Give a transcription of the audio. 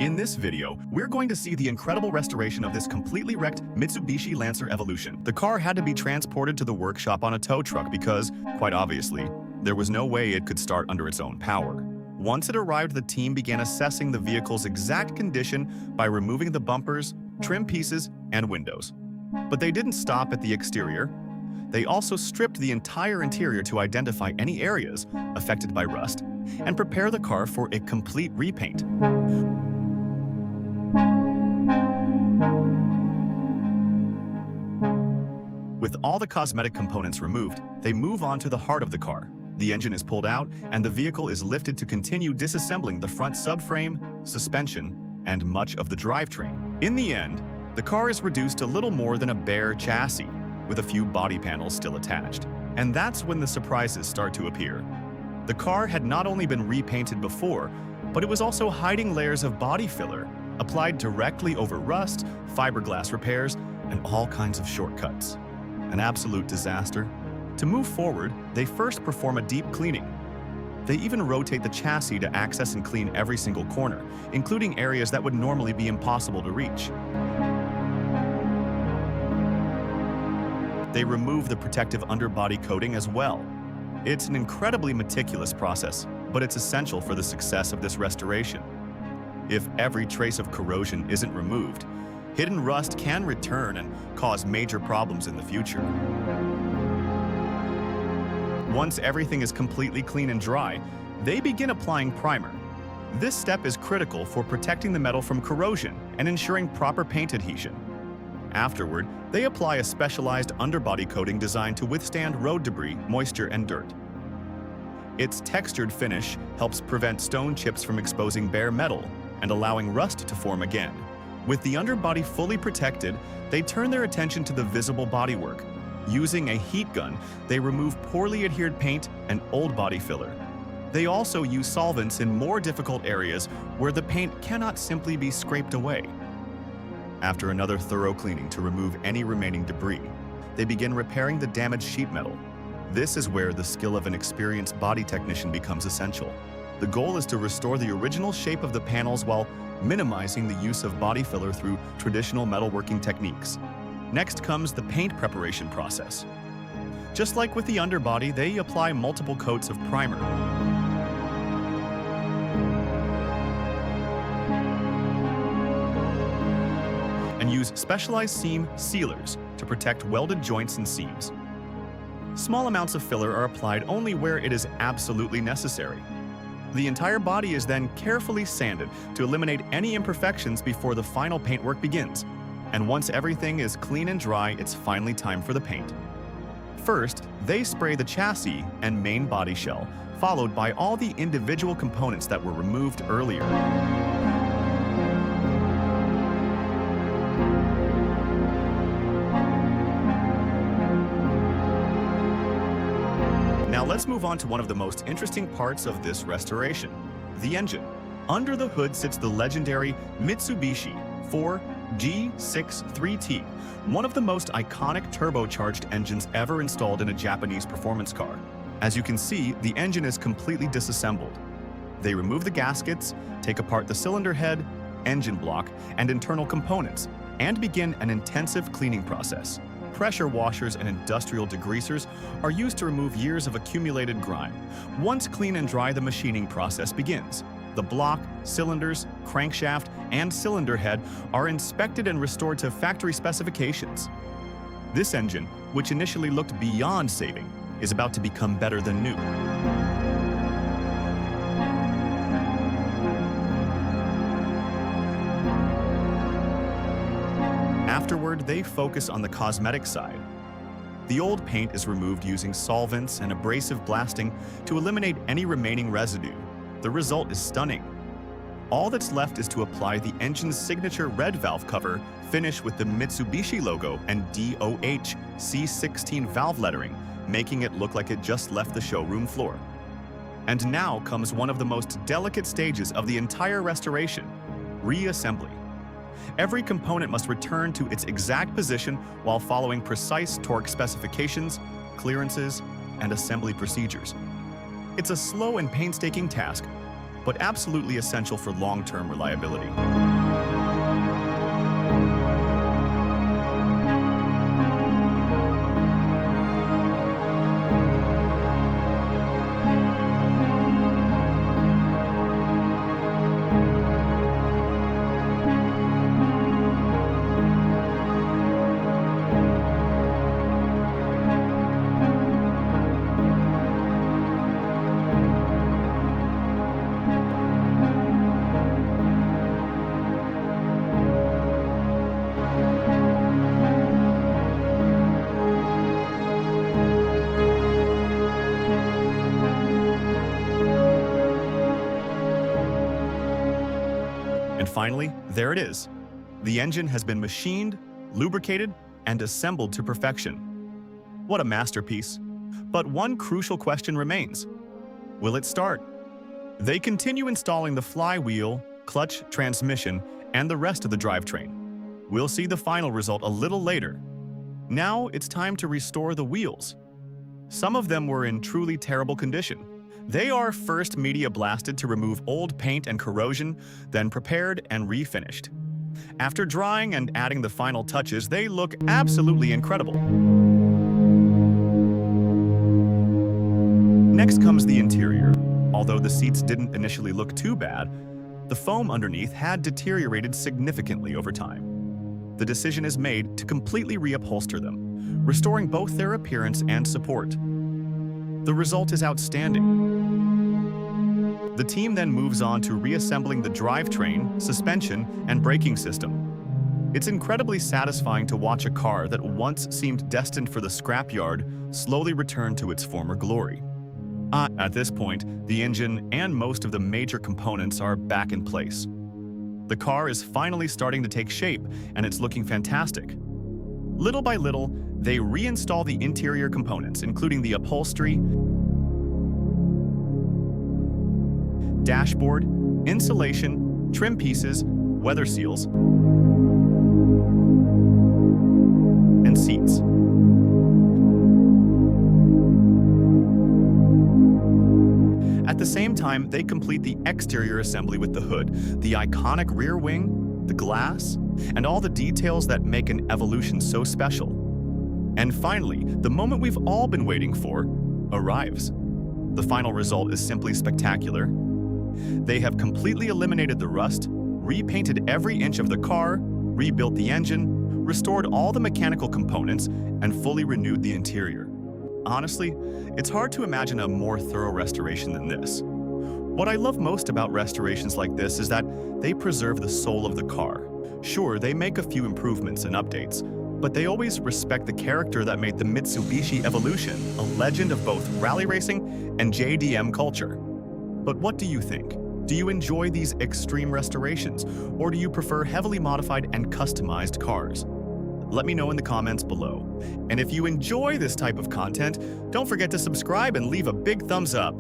In this video, we're going to see the incredible restoration of this completely wrecked Mitsubishi Lancer Evolution. The car had to be transported to the workshop on a tow truck because, quite obviously, there was no way it could start under its own power. Once it arrived, the team began assessing the vehicle's exact condition by removing the bumpers, trim pieces, and windows. But they didn't stop at the exterior. They also stripped the entire interior to identify any areas affected by rust and prepare the car for a complete repaint. With all the cosmetic components removed, they move on to the heart of the car. The engine is pulled out, and the vehicle is lifted to continue disassembling the front subframe, suspension, and much of the drivetrain. In the end, the car is reduced to little more than a bare chassis, with a few body panels still attached. And that's when the surprises start to appear. The car had not only been repainted before, but it was also hiding layers of body filler, applied directly over rust, fiberglass repairs, and all kinds of shortcuts. An absolute disaster. To move forward, they first perform a deep cleaning. They even rotate the chassis to access and clean every single corner, including areas that would normally be impossible to reach. They remove the protective underbody coating as well. It's an incredibly meticulous process, but it's essential for the success of this restoration. If every trace of corrosion isn't removed, hidden rust can return and cause major problems in the future. Once everything is completely clean and dry, they begin applying primer. This step is critical for protecting the metal from corrosion and ensuring proper paint adhesion. Afterward, they apply a specialized underbody coating designed to withstand road debris, moisture, and dirt. Its textured finish helps prevent stone chips from exposing bare metal and allowing rust to form again. With the underbody fully protected, they turn their attention to the visible bodywork. Using a heat gun, they remove poorly adhered paint and old body filler. They also use solvents in more difficult areas where the paint cannot simply be scraped away. After another thorough cleaning to remove any remaining debris, they begin repairing the damaged sheet metal. This is where the skill of an experienced body technician becomes essential. The goal is to restore the original shape of the panels while minimizing the use of body filler through traditional metalworking techniques. Next comes the paint preparation process. Just like with the underbody, they apply multiple coats of primer. And use specialized seam sealers to protect welded joints and seams. Small amounts of filler are applied only where it is absolutely necessary. The entire body is then carefully sanded to eliminate any imperfections before the final paintwork begins. And once everything is clean and dry, it's finally time for the paint. First, they spray the chassis and main body shell, followed by all the individual components that were removed earlier. Now let's move on to one of the most interesting parts of this restoration, the engine. Under the hood sits the legendary Mitsubishi G63T, one of the most iconic turbocharged engines ever installed in a Japanese performance car. As you can see, the engine is completely disassembled. They remove the gaskets, take apart the cylinder head, engine block, and internal components, and begin an intensive cleaning process. Pressure washers and industrial degreasers are used to remove years of accumulated grime. Once clean and dry, the machining process begins. The block, cylinders, crankshaft, and cylinder head are inspected and restored to factory specifications. This engine, which initially looked beyond saving, is about to become better than new. Afterward, they focus on the cosmetic side. The old paint is removed using solvents and abrasive blasting to eliminate any remaining residue. The result is stunning. All that's left is to apply the engine's signature red valve cover, finished with the Mitsubishi logo and DOH C16 valve lettering, making it look like it just left the showroom floor. And now comes one of the most delicate stages of the entire restoration: reassembly. Every component must return to its exact position while following precise torque specifications, clearances, and assembly procedures. It's a slow and painstaking task, but absolutely essential for long-term reliability. And finally, there it is. The engine has been machined, lubricated, and assembled to perfection. What a masterpiece. But one crucial question remains. Will it start? They continue installing the flywheel, clutch, transmission, and the rest of the drivetrain. We'll see the final result a little later. Now it's time to restore the wheels. Some of them were in truly terrible condition. They are first media blasted to remove old paint and corrosion, then prepared and refinished. After drying and adding the final touches, they look absolutely incredible. Next comes the interior. Although the seats didn't initially look too bad, the foam underneath had deteriorated significantly over time. The decision is made to completely reupholster them, restoring both their appearance and support. The result is outstanding. The team then moves on to reassembling the drivetrain, suspension, and braking system. It's incredibly satisfying to watch a car that once seemed destined for the scrapyard slowly return to its former glory. At this point, the engine and most of the major components are back in place. The car is finally starting to take shape, and it's looking fantastic. Little by little, they reinstall the interior components, including the upholstery, dashboard, insulation, trim pieces, weather seals, and seats. At the same time, they complete the exterior assembly with the hood, the iconic rear wing, the glass, and all the details that make an Evolution so special. And finally, the moment we've all been waiting for arrives. The final result is simply spectacular. They have completely eliminated the rust, repainted every inch of the car, rebuilt the engine, restored all the mechanical components, and fully renewed the interior. Honestly, it's hard to imagine a more thorough restoration than this. What I love most about restorations like this is that they preserve the soul of the car. Sure, they make a few improvements and updates, but they always respect the character that made the Mitsubishi Evolution a legend of both rally racing and JDM culture. But what do you think? Do you enjoy these extreme restorations, or do you prefer heavily modified and customized cars? Let me know in the comments below. And if you enjoy this type of content, don't forget to subscribe and leave a big thumbs up.